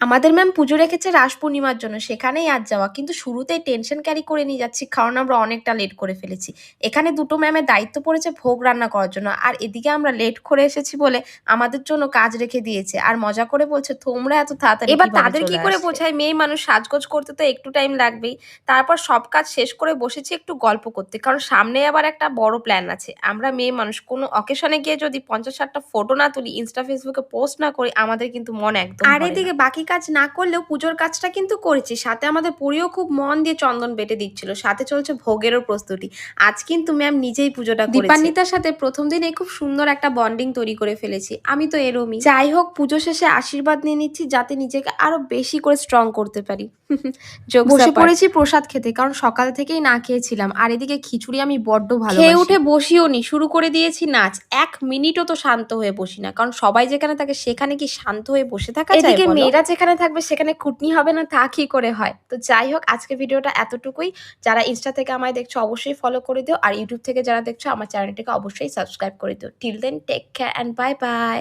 আমাদের ম্যাম পুজো রেখেছে রাস পূর্ণিমার জন্য, সেখানেই আজ যাওয়া। কিন্তু শুরুতেই টেনশন ক্যারি করে নিয়ে যাচ্ছি, কারণ আমরা অনেকটা লেট করে ফেলেছি। এখানে দুটো ম্যামের দায়িত্ব পড়েছে ভোগ রান্না করার জন্য, আর এদিকে আমরা লেট করে এসেছি বলে আমাদের জন্য কাজ রেখে দিয়েছে, আর মজা করে বলছে তোমরা এত তাড়াতাড়ি এবার কিভাবে তাদের কি চলে করে আসলে। বোঝায়, মেয়ে মানুষ সাজগোজ করতে তো একটু টাইম লাগবেই। তারপর সব কাজ শেষ করে বসেছি একটু গল্প করতে, কারণ সামনে আবার একটা বড় প্ল্যান আছে। আমরা মেয়ে মানুষ কোনো অকেশনে গিয়ে যদি 50-60টা ফটো না তুলি, ইনস্টা ফেসবুকে পোস্ট না করি, আমাদের কিন্তু মন একদম আর ভরে না। এদিকে বাকি কাজ না করলেও পুজোর কাজটা কিন্তু করেছি, সাথে আমাদের পরিও খুব মন দিয়ে চন্দন বেটে দিচ্ছিল, সাথে চলছে ভোগেরও প্রস্তুতি। আজ কিন্তু ম্যাম নিজেই পুজোটা করেছে। দীপান্বিতার সাথে প্রথম দিনে খুব সুন্দর একটা বন্ডিং তৈরি করে ফেলেছি, আমি তো এরমই। যাই হোক, পুজো শেষে আশীর্বাদ নিয়ে নিচ্ছি যাতে নিজেকে আরো বেশি করে স্ট্রং করতে পারি। বসে পড়েছি প্রসাদ খেতে, কারণ সকাল থেকেই না খেয়েছিলাম, আর এদিকে খিচুড়ি আমি বড্ড ভালোবাসি। খেয়ে উঠে বসিও নি, শুরু করে দিয়েছি নাচ। 1 মিনিটও তো শান্ত হয়ে বসি না, কারণ সবাই যেখানে থাকে সেখানে কি শান্ত হয়ে বসে থাকা যায়? এদিকে মেয়েরা যেখানে থাকবে সেখানে খুঁটনি হবে না, তা কি করে হয়? তো যাই হোক, আজকে ভিডিওটা এতটুকুই। যারা ইনস্টা থেকে আমায় দেখছো অবশ্যই ফলো করে দিও, আর ইউটিউব থেকে যারা দেখছো আমার চ্যানেলটিকে অবশ্যই সাবস্ক্রাইব করে দিও। Till then take care and bye by.